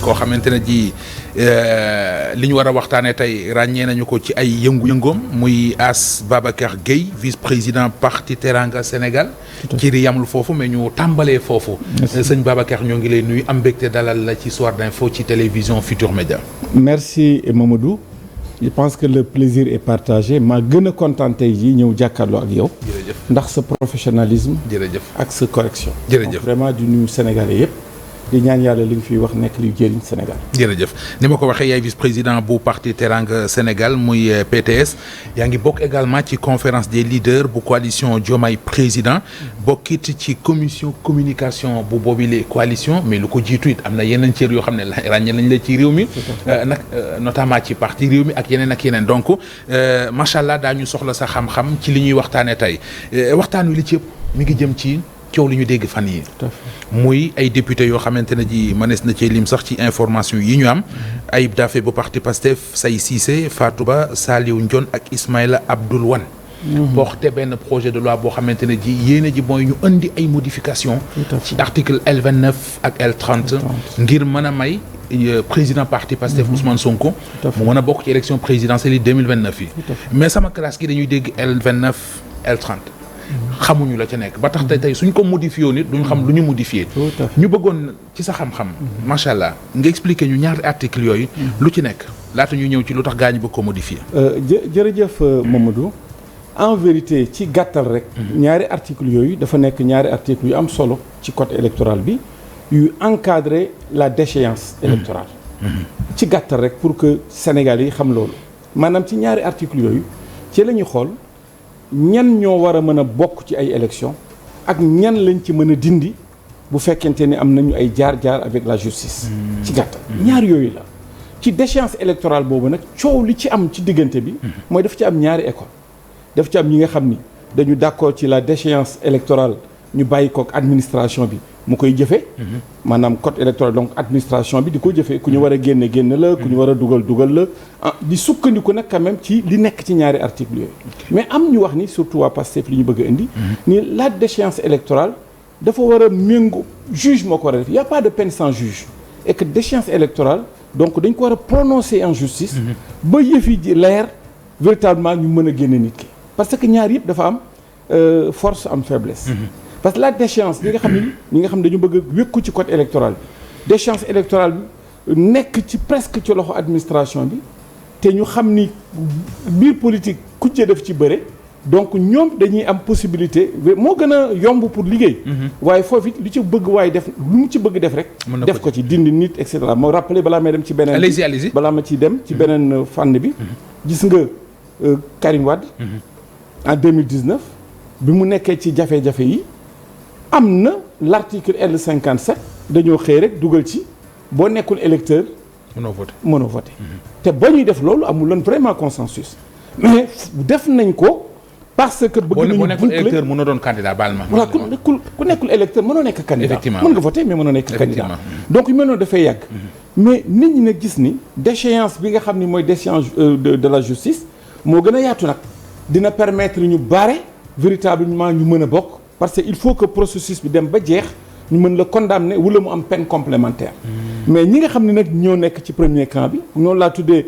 koo xamante ne ji li ñu war a waxtaanee tey ràññee nañu ko ci ay yëngu-yëngoom muy Ass Babacar Gueye vice-président parti Teranga Sénégal. ci ri yamul foofu mais ñu tàmbalee foofu. sëñ Babacar ñoo ngi lay nuyu am mbégte dalal la ci Soir d'info ci télévision Futur Média. Merci Mamadou. Je pense que le plaisir est partagé maa gën a kontaan tey jii ñëw jàkkaarloo ak yow. jërëjëf ndax sa professionnalisme. jërëjëf ak sa correction. jërëjëf donc vraiment du nuyu Sénégalais yëpp. di ñaan yàlla li nga fiy wax nekk luy jëriñ Sénégal. jërëjëf ni ma ko waxee yaay vice-président bu parti Teranga Sénégal muy PTS yaa ngi bokk également ci conférence des leaders bu coalition Diomaye président bokkit ci commission communication bu boobile coalition mais lu ko jiitu it am na yeneen cër yoo xam ne ràññee nañ la ci réew mi nag notamment ci parti réew mi ak yeneen donc macha allah daañu soxla sa xam-xam ci li ñuy waxtaanee tey waxtaan wi li ci ëpp mi ngi jëm ci coow li ñu dégg fan yi muy ay député yoo xamante ne ji mënees na cee lim sax ci information yi ñu am Ayib Daffé bu parti Pastef Say Cissé Fatou Ba Saliou Ndione ak Ismaïla Abdoul Wane porté benn projet de loi boo xamante ne ji yéene ji mooy ñu indi ay modification ci article L29 ak L30 ngir mën a may président parti Pastef Ousmane Sonko mu mën a bokk ci élection présidentielle yi 2029 yi mais sama classe gi dañuy dégg L29 L30 xamuñu la ca nekk ba tax tey suñ ko modifié nit duñ xam lu ñu modifié ñu bëggoon ci sa xam-xam macha allah nga expliquer ñu ñaari article yooyu lu ci nekk laata ñu ñëw ci lu tax gaa ñu bëgg ko modifié jërëjëf Mamadou en vérité ci gàttal rek ñaari article yooyu dafa nekk ñaari article yu am solo ci code électoral bi yu encadrer la déchéance électorale ci gàttal rek pour que Sénégal yi xam loolu maanaam ci ñaari article yooyu ci la ñuy xool ñan ñoo war a mën a bokk ci ay élections ak ñan lañ ci mën a dindi bu fekkente ni am nañu ay jaar-jaar avec la justice. ci gàttal ñaar yooyu la ci déchéance électorale boobu nag coow li ci am ci diggante bi. mooy daf ci am ñaari école daf ci am ñi nga xam ni dañu d'accord ci la déchéance électorale ñu bàyyi kook administration bi mu koy jëfe maanaam code électoral donc administration bi di ko jëfe ku ñu war a génne la ku ñu war a dugal la di sukkandiku nag quand même ci li nekk ci ñaari article yooyu mais am ñu wax ni surtout waa Pastef li ñu bëgg a indi ni la déchéance électorale dafa war a méngoo juge moo ko war a def y a pas de peine sans juge et que déchéance électorale donc dañ ko war a prononcer en justice ba yëf yi leer véritablement ñu mën a génne nit ki parce que ñaar yëpp dafa am force am faiblesse parce que la déchéance ñi nga xam dañu bëgg a wékku ci code électoral bi déchéance électorale bi nekk ci presque ci loxo administration bi te ñu xam ni biir politique ku ci def ci bëre donc ñoom dañuy am possibilité moo gën a yomb pour liggéey waaye foofu it lu ci bëgg waaye def lu mu ci bëgg def rek def ko ci dindi nit et cetera moo rappelé balaa may dem ci beneen allez-y balaa ma ciy dem ci beneen fànn bi gis nga Karim Wade en 2019 bi mu nekkee ci jafe-jafe yi am na l'article L57 dañoo xëy rek dugal ci boo nekkul électeur mënoo voté te ba ñuy def loolu amul loon vraiment consensus mais def nañ ko parce que bëgg nañu boo nekkul électeur mënoo doon candidat baal ma voilà ku nekkul électeur mënoo nekk candidat mën nga voté mais mënoo nekk candidat donc yu mel noonu dafay yàgg mais nit ñi nag gis ni déchéance bi nga xam ni mooy déchéance de la justice moo gën a yaatu nag dina permettre ñu bare véritablement ñu mën a bokk parce que il faut que processus bi dem ba jeex ñu mën la condamner wala mu am peine complémentaire mais ñi nga xam ne nag ñoo nekk ci premier camp bi noonu laa tuddee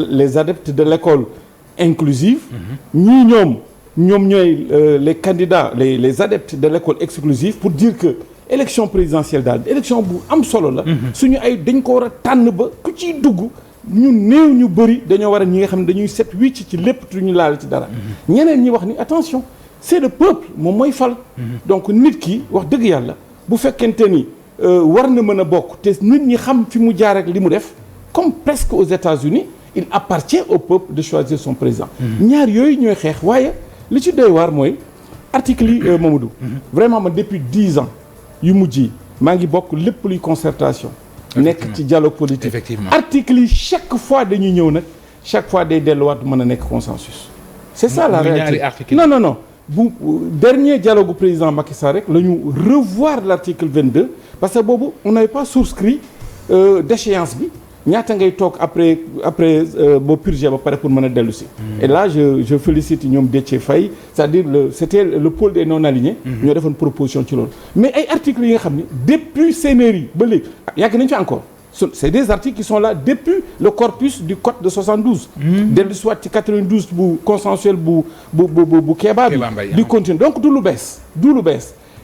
les adeptes de l'école inclusive ñii ñoom ñooy les candidats les adeptes de l'école exclusive pour dire que élection présidentielle daal élection bu am solo la suñu ay dañ ko war a tànn ba ku ciy dugg ñu néew ñu bëri dañoo war a ñi nga xam ne dañuy set wicc ci lépp tu ñu laal ci dara ñeneen ñi wax ni attention c'est le peuple moom mooy fal donc nit ki wax dëgg yàlla bu fekkente ni war na mën a bokk te nit ñi xam fi mu jaar ak li mu def comme presque aux États-Unis il appartient au peuple de choisir son président ñaar yooyu ñooy xeex waaye li ci doy waar mooy article yi Mamadou vraiment man depuis 10 ans yu mujj yi maa ngi bokk lépp luy concertation nekk ci dialogue politique effectivement article yi chaque fois dañuy ñëw nag chaque fois day delluwaat mën a nekk consensus c'est ça la réalité non bu dernier dialogue président Macky Sall rek la ñu revoir l'article 22 parce que boobu on n'avait pas souscrit déchéance bi ñaata ngay toog après boo purgé ba pare pour mën a dellu si. et là je félicite ñoom Déthié Faye c'est-à-dire c'était le pôle des non alignés. ñoo defoon proposition ci loolu. mais ay articles yi nga xam ni depuis Sénéry ba léegi yàgg nañu fi encore c'est des articles qui sont là depuis le corpus du code de 72. dellu soit ci 92 bu consensuel bu Kéba bi di continuer donc du lu bees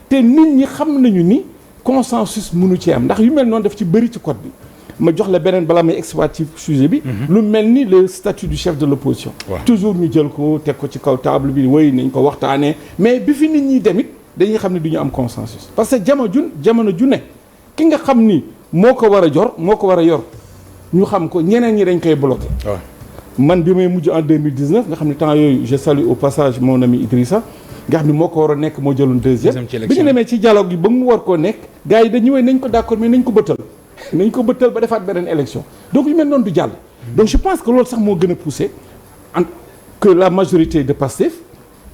te nit ñi xam nañu ni consensus mënu ci am ndax yu mel noonu daf ci bëri ci code bi. ma jox la beneen balaa may exploiter sujet bi. lu mel ni le statut du chef de l'opposition. toujours ñu jël ko teg ko ci kaw table bi woy nañ ko waxtaanee mais bi fi nit ñi demit dañuy xam ne du ñu am consensus. parce que jamono ju ne ki nga xam ni moo ko war a yor ñu xam ko ñeneen ñi dañ koy bloqué. man bi may mujj en 2019 nga xam ne temps yooyu je salue au passage mon ami Idrissa nga xam ne moo ko war a nekk moo jëloon deuxième. bi ñu demee ci dialogue yi ba mu war koo nekk gars yi dañuy woy nañ ko d'accord mais nañ ko bëttal ba defaat beneen élection donc yu mel noonu du jàll. donc je pense que loolu sax moo gën a poussé que la majorité de Pastef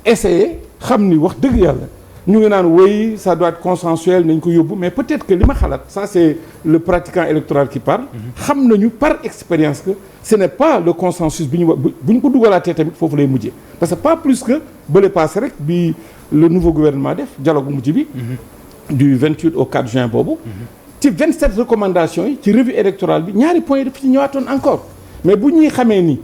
essayer xam ni wax dëgg yàlla ñu ngi naan oui ça doit être consensuel nañ ko yóbbu mais peut-être que li ma xalaat ça c'est le pratiquant électoral qui parle. xam nañu par expérience que ce n'est pas le consensus bu ñu ko dugalaatee tamit foofu lay mujjee parce que pas plus que bële passé rek bi le nouveau gouvernement def dialogue bu mujj bi. du 28 au 4 juin boobu. ci 27 recommandations yi ci revue électorale bi ñaari points yi dafa ci ñëwaatoon encore mais bu ñuy xamee ni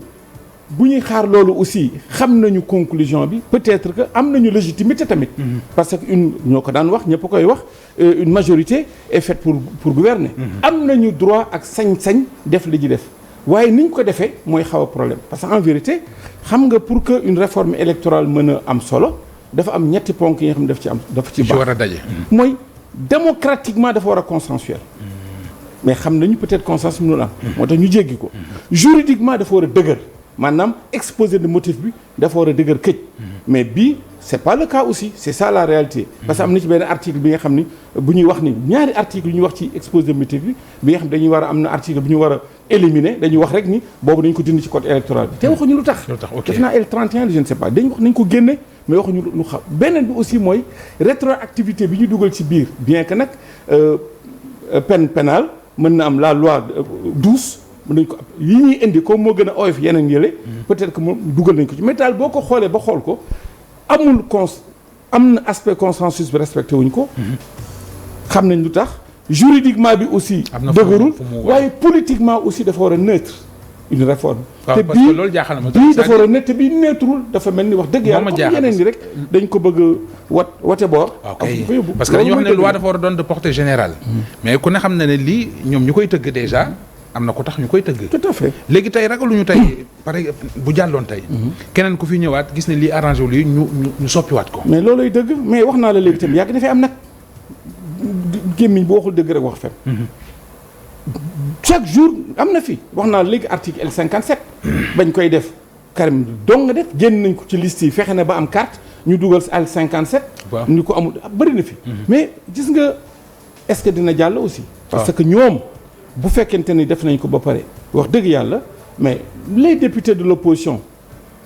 bu ñuy xaar loolu aussi xam nañu conclusion bi peut-être que am nañu légitimité tamit. parce que ñoo ko daan wax ñëpp a koy wax une majorité est faite pour gouverner. am nañu droit ak sañ-sañ def li ji def waaye ni ñu ko defee mooy xaw a problème parce que en vérité xam nga pour que une réforme électorale mën a am solo dafa am ñetti ponk yi nga xam ne dafa ci baax war a daje. mooy. démocratiquement dafa war a consensuel mais xam nañu peut-être consensus mënul am moo tax ñu jéggi ko juridiquement dafa war a dëgër maanaam exposé de motif bi dafa war a dëgër këj mais bii c'est pas le cas aussi c'est ça la réalité parce que am na ci benn article bi nga xam ni bu ñuy wax ni ñaari article yu ñuy wax ci exposé de motif bi nga xam dañuy war a am na article bu ñu war a éliminer dañuy wax rek ni boobu dañ ko dindi ci code électoral bi te waxuñu lu tax def naa L31 je ne sais pas dañ wax nañ ko génne mais waxuñu lu xam beneen bi aussi mooy rétroactivité bi ñu dugal ci biir bien que nag peine pénale mën na am la loi douce mën nañ ko yi ñuy indi comme moo gën a oyof yeneen yële peut-être que moom dugal nañ ko ci mais daal boo ko xoolee ba xool ko am na aspect consensus bi respecté wuñ ko xam nañ lu tax juridiquement bi aussi dëgërul waaye politiquement aussi dafa war a neutre une réforme te bii dafa war a neutre te bii neutrul dafa mel ni wax dëgg yàlla comme yeneen ñi rek dañ ko bëgg wate boor parce que dañuy wax ne loi dafa war a doon de portée générale mais ku ne xam na ne lii ñoom ñu koy tëgg déjà am na ko tax ñu koy tëgg. tout à fait léegi tey ragaluñu tey par exemple bu jàlloon tey. keneen ku fi ñëwaat gis ne lii arrangé wu lii ñu soppiwaat ko. mais loolooy dëgg mais wax naa la léegi tamit yàgg dafay am nag gémmiñ bu waxul dëgg rek wax fen chaque jour am na fi wax naa léegi article L57. bañ koy def Karim dong nga def génn nañ ko ci liste yi fexe na ba am carte ñu dugal si L57. waaw ñu ko amul bëri na fi. mais gis nga est-ce que dina jàll aussi. parce que ñoom. bu fekkente ni def nañ ko ba pare wax dëgg yàlla mais les députés de l'opposition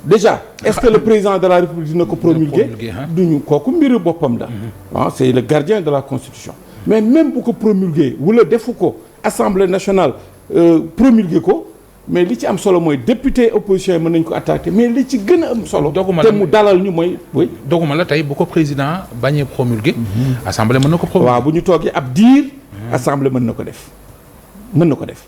déjà est-ce que le président de la République dina ko promulguer duñu kooku mbiru boppam la c'est le gardien de la Constitution mais même bu ko promulguer wala defu ko Assemblée nationale promulguer ko mais li ci am solo mooy député opposition yi mën nañ ko attaquer mais li ci gën a am solo te mu dalal ñu mooy doguma la tey bu ko président bañee promulguer Assemblée mën na ko promulguer waaw bu ñu toogee ab diir Assemblée mën na ko def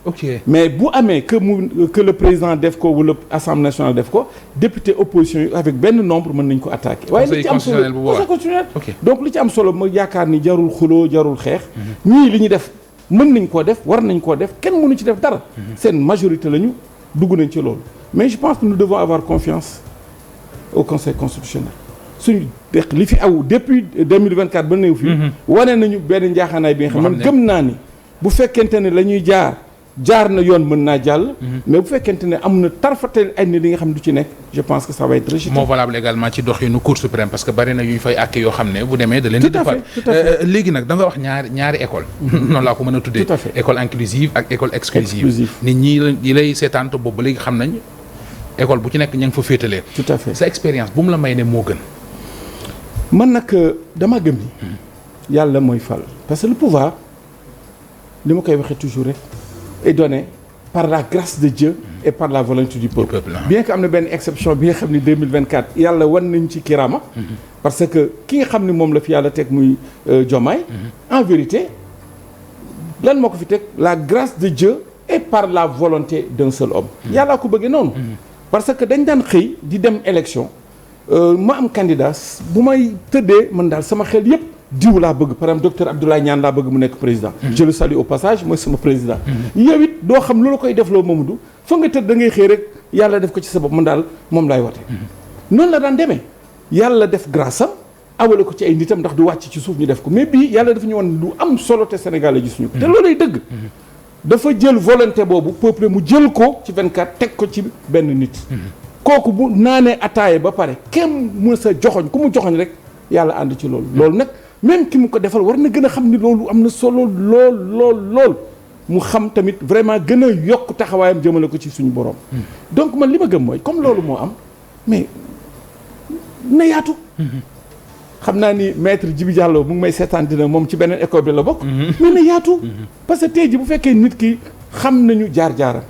ok mais bu amee que le président def ko wala assemblée nationale def ko député opposition yi avec benn nombre mën nañ ko attaquer. waaye li ci am solo conseil constitutionnel donc li ci am solo ma yaakaar ni jarul xuloo jarul xeex. ñii li ñu def mën nañ koo def war nañ koo def kenn mënu ci def dara. seen majorité lañu dugg nañ ci loolu. mais je pense que nous devons avoir confiance au conseil constitutionnel suñu deq li fi aw depuis 2024 ba néew fii. wane nañu benn njaaxaanaay bi nga xam man gëm naa ni. bu fekkente ne la ñuy jaar na yoon mën naa jàll. mais bu fekkente ne am na tarfatel ay li nga xam ne du ci nekk je pense que ça va être rejeté. moo valable également ci doxinu Cour suprême parce que bari na yu ñu fay àtte yoo xam ne bu demee da leen di defar léegi nag da nga wax ñaari école noonu laa ko mën a tuddee. tout à fait école inclusive ak école exclusive. nit ñi lay seetaan boobu ba léegi xam nañ école bu ci nekk ña ngi fa féetalee. tout à fait sa expérience bu mu la may ne moo gën. man nag dama gëm ni yàlla mooy fal parce que le pouvoir li ma koy waxee toujours rek est donné par la grâce de Dieu et par la volonté du peuple. Bien que am na benn exception bi nga xam ni 2024 yàlla wan nañ ci kirama. Parce que ki nga xam ni moom la fi yàlla teg muy Diomaye. En vérité lan moo ko fi teg la grâce de Dieu et par la volonté d'un seul homme. yàllaa ko bëggee noonu. parce que dañ daan xëy di dem élection ma am candidat bu may tëddee man daal sama xel yépp diw laa bëgg par exemple docteur Abdoulaye Niane laa bëgg mu nekk président. je le salue au passage mooy sama président. yow it doo xam loolu koy def loo Mamadou fa nga tëdd da ngay xëy rek yàlla def ko ci sa bopp man daal moom laay wote. noonu la daan demee yàlla def grâce am awale ko ci ay nitam ndax du wàcc ci suuf ñu def ko mais bii yàlla dafa ñu woon lu am solo te Sénégal la gisuñu ko. te loolay dëgg. dafa jël volonté boobu peuple mu jël ko ci 24 teg ko ci benn nit. kooku bu naanee ataaye ba pare kenn mu sa joxoñ ku mu joxoñ rek yàlla ànd ci loolu. loolu nag même ki mu ko defal war na gën a xam ni loolu am na solo lool mu xam tamit vraiment gën a yokk taxawaayam jëmale ko ci suñu borom. donc man li ma gëm mooy comme loolu moo am mais na yaatu. xam naa ni maître Djibi Diallo mu ngi may seetaan dina moom ci beneen école bi la bokk. mais na yaatu. parce que tey ji bu fekkee nit ki xam nañu jaar-jaaram.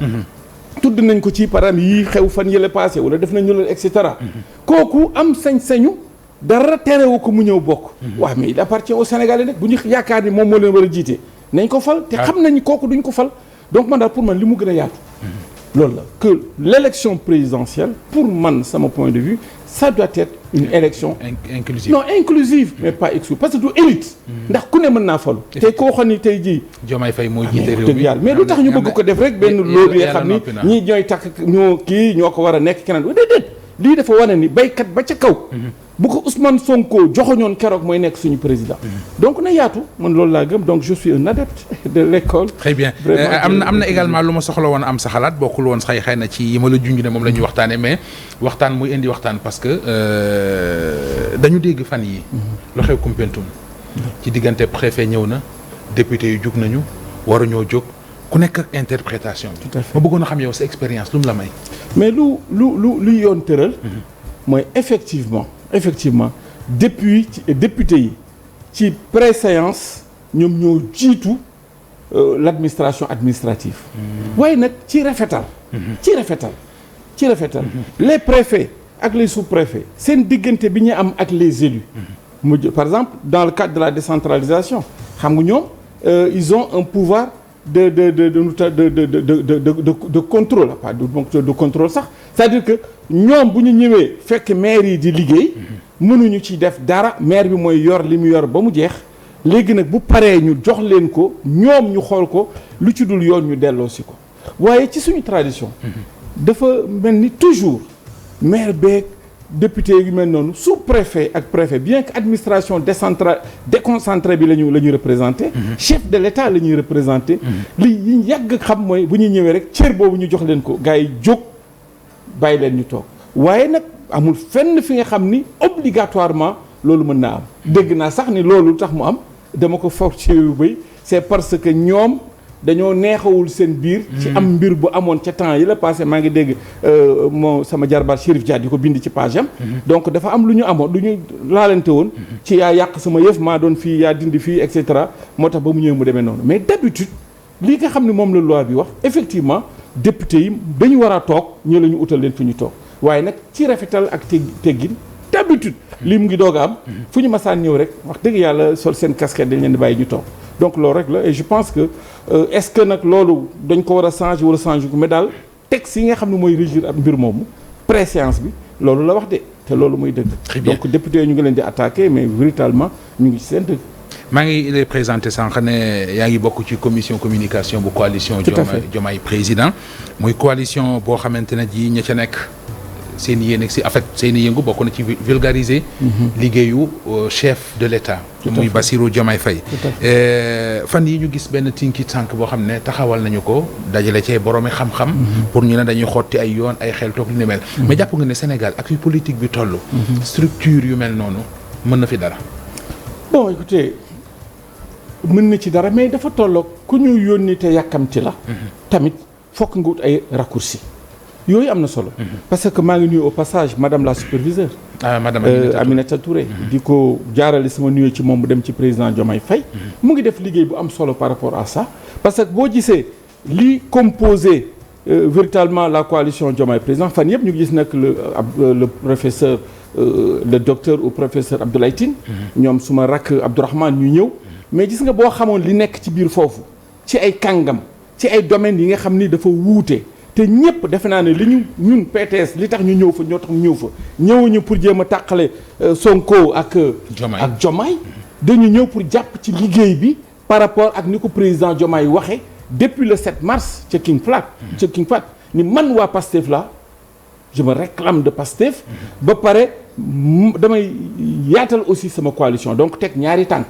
tudd nañ ko ci param yi xew fan yële passé wala def nañu la et cetera. kooku am sañ-sañu dara terewu ko mu ñëw bokk. waaw mais il appartient au Sénégalais nag bu ñu yaakaar ni moom moo leen war a jiite nañ ko fal. te xam nañu kooku duñ ko fal. donc man daal pour man li mu gën a yaatu. loolu la que l'élection présidentielle pour man sama point de vue ça doit être une élection inclusive. Non inclusive mais pas exclusive parce que du élite. ndax ku ne mën naa falu. tey koo xam ni tey jii. Diomaye Faye moo jiite réew mi mais lu tax ñu bëgg ko def rek benn lobby nga xam ni ñii ñooy takk ñoo kii ñoo ko war a nekk keneen déedéet lii dafa wane ni baykat ba ca kaw. bu ko Ousmane Sonko joxoñoon keroog mooy nekk suñu président. donc na yaatu man loolu laa gëm donc je suis un adepte de l'école. très bien am na également lu ma soxla woon am sa xalaat bokkul woon xëy na ci yi ma la junj ne moom la ñuy waxtaanee mais waxtaan muy indi waxtaan parce que dañu dégg fan yi lu xew Koumpentoum ci diggante préfet ñëw na député yu jug nañu waruñoo jóg ku nekk ak interprétation bi. ma bëggoon a xam yow sa expérience lu mu la may. mais lu yoon tëral. mooy effectivement depuis député yi ci préséance ñoom ñoo jiitu l'administration administrative. waaye nag ci rafetal. les préfets ak les sous-préfets seen diggante bi ñu am ak les élus. par exemple dans le cadre de la décentralisation xam nga ñoom ils ont un pouvoir de contrôle pas de contrôle sax c'est-à-dire que ñoom bu ñu ñëwee fekk maire yi di liggéey mënuñu ci def dara maire bi mooy yor li mu yor ba mu jeex léegi nag bu paree ñu jox leen ko ñoom ñu xool ko lu ci dul yoon ñu delloo si ko waaye ci suñu tradition dafa mel ni toujours maire beeg député yu mel noonu sous-préfet ak préfet bien que administration déconcentrée bi la ñu représenté. chef de l'État la ñuy représenté. li ñu yàgg xam mooy bu ñu ñëwee rek cër boobu ñu jox leen ko gars yi jóg bàyyi leen ñu toog waaye nag amul fenn fi nga xam ni obligatoirement loolu mën naa am. dégg naa sax ni loolu tax mu am dama ko foog ci yu bëy c'est parce que ñoom dañoo neexawul seen biir. ci am mbir bu amoon ca temps yi la passé maa ngi dégg moo sama jarbaat Chérif Dia di ko bind ci page am. donc dafa am lu ñu amoon lu ñu laalante woon. ci yaa yàq sama yëf maa doon fii yaa dindi fii et cetera moo tax ba mu ñëwee mu demee noonu mais d'habitude li nga xam ne moom la loi bi wax effectivement député yi dañu war a toog ñoo la ñu utal leen fi ñu toog waaye nag ci rafetal ak teggin d'habitude lii mu ngi doog a am. fu ñu masaan ñëw rek wax dëgg yàlla sol seen casquette dañ leen di bàyyi ñu toog. donc loolu rek la et je pense que est-ce que nag loolu dañ ko war a changer wala changer ko mais daal texte yi nga xam ne mooy régir ab mbir moomu préséance bi loolu la wax de te loolu mooy dëgg. donc député yi ñu ngi leen di attaquer mais véritablement ñu ngi ci seen dëgg. maa ngi lay présenté sànq ne yaa ngi bokk ci commission communication bu coalition. Diomaye président muy coalition boo xamante ne ji ña ca nekk. seen yéene si en fait seen yëngu bokk na ci vulgariser liggéeyu chef de l'État muy Bassirou Diomaye Faye fan yi ñu gis benn tinki tànk boo xam ne taxawal nañu ko dajale ci boroomi xam-xam pour ñu ne dañuy xotti ay yoon ay xel toog li ni mel mais jàpp nga ne Sénégal ak yu politique bi toll structure yu mel noonu mën na fi dara bon écoutez mën na ci dara mais dafa tolloog ku ñu yónni te yàkkamti la tamit fokk nga wut ay raccourci yooyu am na solo. parce que maa ngi nuyu au passage madame la superviseure. madame Aminata Touré. di ko jaarale sama nuyu ci moom mu dem ci président Diomaye Faye. mu ngi def liggéey bu am solo par rapport à ça. parce que boo gisee li composé véritablement la coalition Diomaye Président fan yëpp ñu gis nag le professeur le docteur ou professeur Abdoulaye Tine ñoom suma rakk Abdourahmane ñu ñëw mais gis nga boo xamoon li nekk ci biir foofu ci ay kàngam ci ay domaines yi nga xam ni dafa wuute te ñëpp defe naa ne li ñun PTS li tax ñu ñëw fa ñoo tax ñu ñëw fa ñëwuñu pour jéem a tàqale Sonko ak Diomaye dañu ñëw pour jàpp ci liggéey bi par rapport ak ni ko président Diomaye waxee depuis le 7 mars ca King Fahd ni man waa Pastef la je me réclame de Pastef ba pare damay yaatal aussi sama coalition donc teg ñaari tànk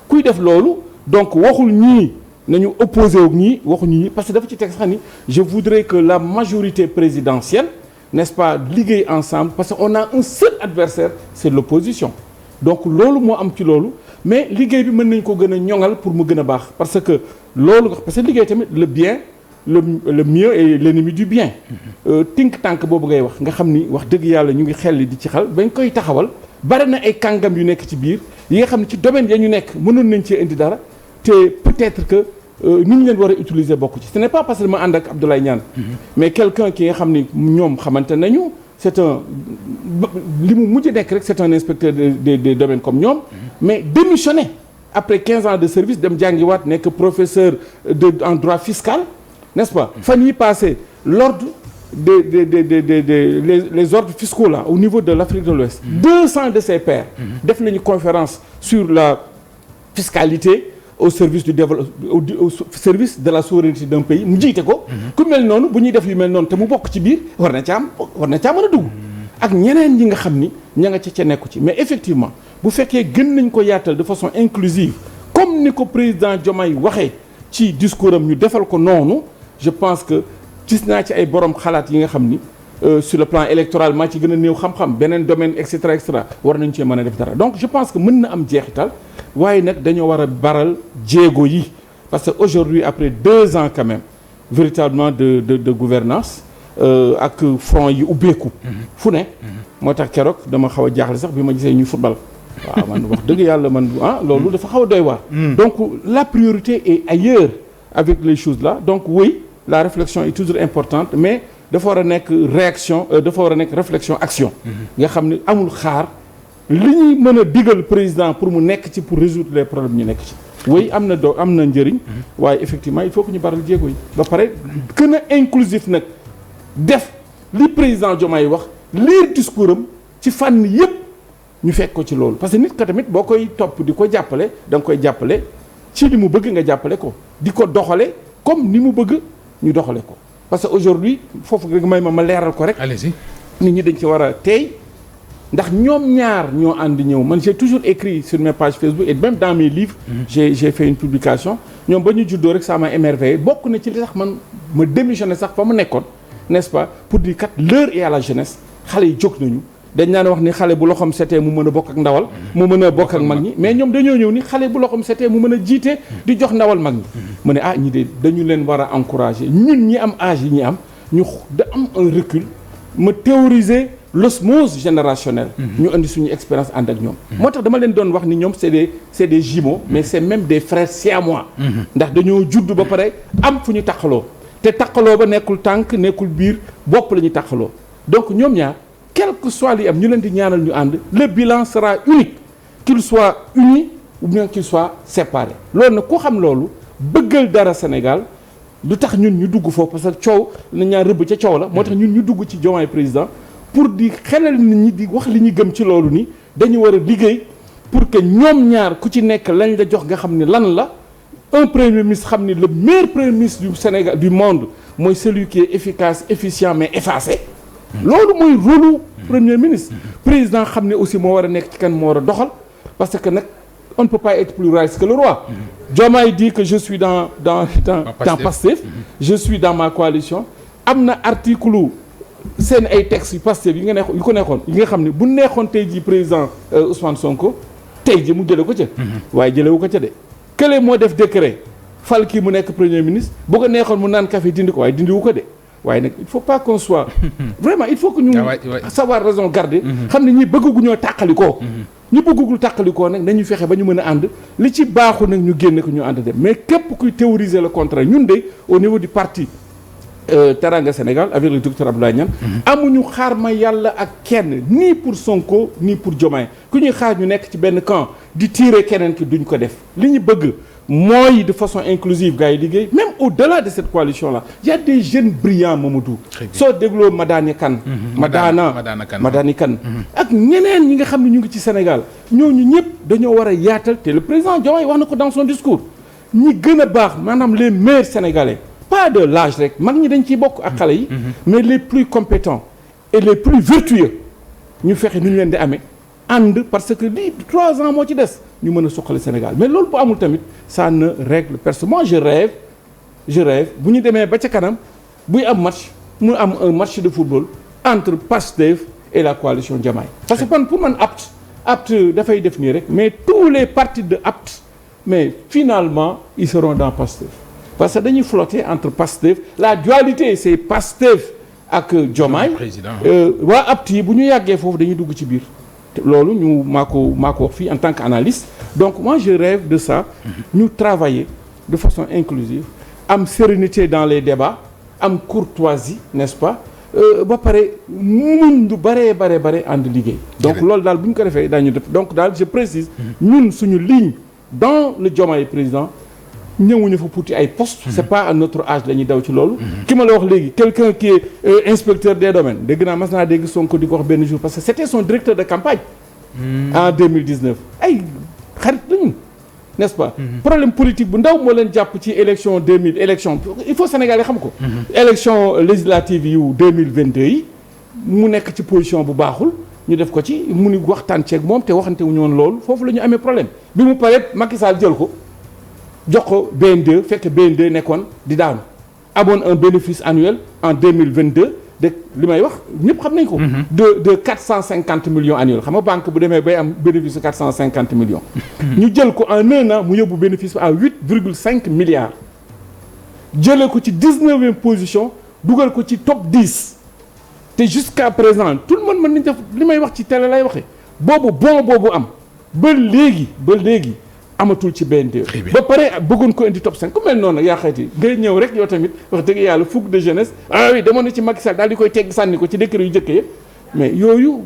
kuy def loolu donc waxul ñii nañu opposé wu ñii waxuñu ñii parce que dafa ci teg sax ni je voudrais que la majorité présidentielle n'est-ce pas liggéey ensemble parce que on a un seul adversaire c'est l'opposition donc loolu moo am ci loolu mais liggéey bi mën nañ ko gën a ñoŋal pour mu gën a baax parce que loolu parce que liggéey tamit le bien le mieux est l'ennemi du bien think tank boobu ngay wax nga xam ni wax dëgg yàlla ñu ngi xel di ci xal bañ koy taxawal bari na ay kàngam yu nekk ci biir yi nga xam ne ci domaine ya ñu nekk mënoon nañ cee indi dara te peut-être que ni ñu leen war a utiliser bokk ci ce n'est pas parce que ma ànd ak Abdoulaye Niane mais quelqu'un ki nga xam ni ñoom xamante nañu c'est un li mu mujj nekk rek c'est un inspecteur des domaines comme ñoom mais démissionné après 15 ans de service dem jàngiwaat nekk professeur en droit fiscal n'est-ce pas fan yi passé l'ordre les ordres fiscaux là au niveau de l'Afrique de l'Ouest 200 de ses pairs def nañu conférence sur la fiscalité au service du développement au service de la souveraineté d'un pays mu jiite ko ku mel noonu bu ñuy def yu mel noonu te mu bokk ci biir war na caa mën a dugg ak ñeneen ñi nga xam ni ña nga ca nekku ci mais effectivement bu fekkee gën nañ ko yaatal de façon inclusive comme ni ko président Diomaye waxee ci discours am ñu defal ko noonu je pense que gis naa ci ay borom xalaat yi nga xam ni sur le plan électoral maa ci gën a néew xam-xam beneen domaine et cetera war nañ cee mën a def dara donc je pense que mën na am jeexital waaye nag dañoo war a baral jéego yi parce que aujourd'hui après 2 ans quand même véritablement de gouvernance ak front yi ubbeeku fu ne moo tax keroog dama xaw a jaaxle sax bi ma gisee ñuy football waaw man wax dëgg yàlla man loolu dafa xaw a doy waar donc la priorité est ailleurs avec les choses là donc oui la réflexion est toujours importante mais dafa war a nekk réflexion action nga xam ne amul xaar li ñuy mën a digal président pour mu nekk ci pour résoudre les problèmes ñu nekk ci oui am na njëriñ waaye effectivement il faut que ñu baral jéego yi ba pare gën a inclusif nag def li président Diomaye wax lire discours am ci fànn yépp ñu fekk ko ci loolu parce que nit ka tamit boo koy topp di ko jàppale da nga koy jàppale ci li mu bëgg nga jàppale ko di ko doxale comme ni mu bëgg ñu doxale ko parce que aujourd'hui foofu rek may ma leeral ko rek allez-y nit ñi dañ ci war a teey ndax ñoom ñaar ñoo ànd ñëw man j'ai toujours écrit sur mes pages Facebook et même dans mes livres j'ai fait une publication ñoom ba ñu juddoo rek ça m'a émerveillé bokk na ci li tax man ma démissionné sax fa mu nekkoon n'est-ce pas pour dire kat l'heure est à la jeunesse xale yi jóg nañu dañ naan wax ni xale bu loxoom setee mu mën a bokk ak ndawal mu mën a bokk ak mag ñi mais ñoom dañoo ñëw ni xale bu loxoom setee mu mën a jiite di jox ndawal mag ñi mu ne ñi de dañu leen war a encourager ñun ñi am âge yi ñi am ñu da am un recul ma théoriser l'osmose générationnelle ñu indi suñu expérience ànd ak ñoom moo tax dama leen doon wax ni ñoom c'est des jumeaux mais c'est même des frères siamois ndax dañoo judd ba pare am fu ñu taqaloo te taqaloo ba nekkul tànk nekkul biir bopp la ñu taqaloo donc ñoom ñaar quel que soit li am ñu leen di ñaanal ñu ànd le bilan sera unique qu'il soit uni ou bien qu'il soit séparé loolu nag ku xam loolu bëggal dara Sénégal lu tax ñun ñu dugg foofu parce que coow na ñaar rëbb ca coow la moo tax ñun ñu dugg ci Diomaye président pour di xelal nit ñi di wax li ñu gëm ci loolu ni dañu war a liggéey pour que ñoom ñaar ku ci nekk lañ la jox nga xam ni lan la un premier ministre xam ni le meilleur premier ministre du Sénégal du monde mooy celui qui est efficace efficient mais effacé loolu mooy rôle premier ministre président xam ne aussi moo war a nekk ci kan moo war a doxal parce que nag on ne peut pas être plus royaliste que le roi Diomaye dit que je suis dans Pastef je suis dans ma coalition am na article seen ay textes yu Pastef yi ko neexoon yi nga xam ne bu neexoon tey jii président Ousmane Sonko tey ji mu jële ko ca waaye jëlewu ko ca de kële moo def décret fal kii mu nekk premier ministre bu ko neexoon mu naan café dindi ko waaye dindiwu ko de waaye nag il faut pas qu'on soit vraiment il faut que ñu savoir raison garder xam ne ñi bëgguñoo tàqali ko ñu bëggul tàqalikoo nag nañu fexe ba ñu mën a ànd li ci baaxu nag ñu génne ko ñu ànd dem mais képp kuy théoriser le contraire ñun de au niveau du parti Teranga Sénégal avec le docteur Abdoulaye Niane amuñu xaar ma yàlla ak kenn ni pour Sonko ni pour Diomaye ku ñuy xaar ñu nekk ci benn camp di tirer keneen ki duñ ko def li ñu bëgg mooy de façon inclusive gars yi liggéey même au-delà de cette coalition là il y a des jeunes brillants Mamadou soo dégloo Madani Kane Madani Kane ak ñeneen ñi nga xam ne ñu ngi ci Sénégal ñooñu ñëpp dañoo war a yaatal te le président Diomaye wax na ko dans son discours ñi gën a baax maanaam les meilleurs Sénégalais pas de l'âge rek mag ñi dañ ciy bokk ak xale yi mais les plus compétents et les plus vertueux ñu fexe nu ñu leen di amee ànd parce que lii 3 ans moo ci des ñu mën a suqali Sénégal mais loolu bu amul tamit ça ne règle personne. Moi je rêve bu ñu demee ba ca kanam buy am match mu am un match de football entre Pastef et la coalition Diomaye parce que pour man apte dafay def nii rek mais tous les partis de apte mais finalement ils seront dans Pastef parce que dañuy flotter entre Pastef la dualité c'est Pastef ak Diomaye waa apte yi bu ñu yàggee foofu dañuy dugg ci biir loolu ñu maa ko wax fii en tant qu'analyste donc moi je rêve de ça ñu travailler de façon inclusive am sérénité dans les débats am courtoisie n'est-ce pas ba pare mun du bare ànd liggéey donc loolu daal bu ñu ko defee daañu def donc daal je précise ñun suñu ligne dans le Diomaye président ñëwuñu fa pour ay poste c'est pas à notre âge la ñuy daw ci loolu ki ma la wax léegi quelqu'un qui est inspecteur des domaines dégg naa mas naa dégg Sonko di ko wax benn jour parce que c'était son directeur de campagne en 2019 ay xarit lañu n'est-ce pas problème politique bu ndaw moo leen jàpp ci élection il faut Sénégal yi xam ko élection législative yu 2022 yi mu nekk ci position bu baaxul ñu def ko ci mu ni waxtaan ceeg moom te waxante wu ñu woon loolu foofu la ñu amee problème bi mu paree Macky Sall jël ko jox ko BN2 fekk BN2 nekkoon di daanu amoon un bénéfice annuel en 2022 de li may wax ñëpp xam nañ ko de 450 millions annuels xam nga banque bu demee bay am bénéfice de 450 millions ñu jël ko en un an mu yóbbu bénéfice à 8,5 milliards jëlee ko ci 19e position dugal ko ci top 10 te jusqu'à présent tout le monde mën nañ def li may wax ci télé lay waxee boobu am ba léegi amatul ci BND ba pare bëggoon ko indi top 5 ku mel noonu nag yaa xayti ngay ñëw rek yow tamit wax dëgg yàlla fougue de jeunesse oui demoon na ci Macky Sall daal di koy tegg sànni ko ci décret yu jëkk yëpp mais yooyu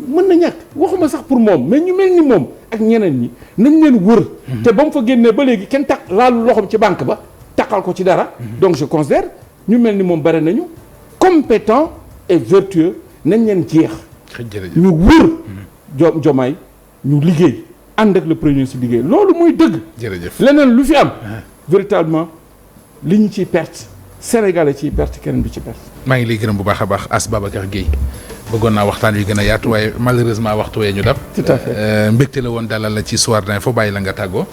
mën na ñàkk waxuma sax pour moom mais ñu mel ni moom ak ñeneen ñi nañ leen wër te ba mu fa génnee ba léegi kenn tak laalu loxoom ci banque ba takkal ko ci dara donc je considère ñu mel ni moom bari nañu compétent et vertueux nañ leen jeex ñu wër Diomaye ñu liggéey ànd ak le premier si liggéey loolu mooy dëgg leneen lu fi am véritablement li ñu ciy perte Sénégalais ciy perte keneen du ci perte maa ngi lay gërëm bu baax a baax Ass Babacar Gueye bëggoon naa waxtaan yu gën a yaatu waaye malheureusement waxtu wee ñu dab tout à fait mbégte la woon dalal la ci Soir d'Info bàyyi la nga tàggoo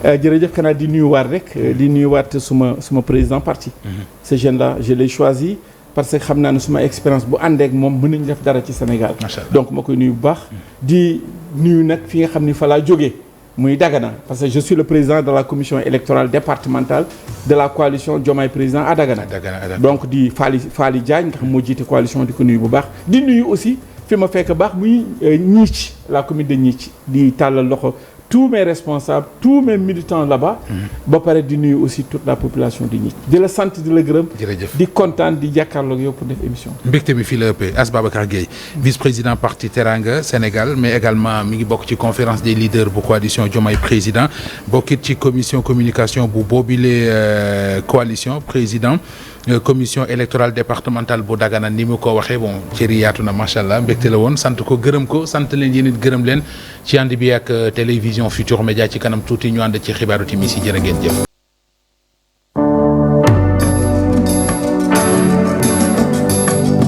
jërëjëf xanaa di nuyuwaat rek di nuyuwaat suma président parti ce jeune là je l'ai choisi parce que xam naa ne suma expérience bu àndeek moom mën nañu def dara ci Sénégal donc ma koy nuyu bu baax di nuyu nag fi nga xam ni fa laa jógee muy Dagana parce que je suis le président de la commission électorale départementale de la coalition Diomaye président à Dagana donc di Fally Diagne nga xam moo jiite coalition di ko nuyu bu baax di nuyu aussi fi ma fekk baax muy Gnitch la commune de Gnitch di tàllal loxo tous mes responsables tous mes militants là-bas ba pare di nuyu aussi toute la population di Gnitch di la sant di la gërëm di kontaan di jàkkaarloog yow pour def émission mbégte bi fii la ëppee Ass Babacar Gueye vice-président parti Teranga Sénégal mais également mi ngi bokk ci conférence des leaders bu coalition Diomaye président bokkit ci commission communication bu boobile coalition président commission électorale départementale bu Dagana ni mu ko waxee bon cëri yaatu na macha allah mbégte la woon sant ko gërëm ko sant leen yéen it gërëm leen ci ànd bi ak télévision Futurs Médias ci kanam tuuti ñu ànd ci xibaaru timis yi jërë ngeen jëf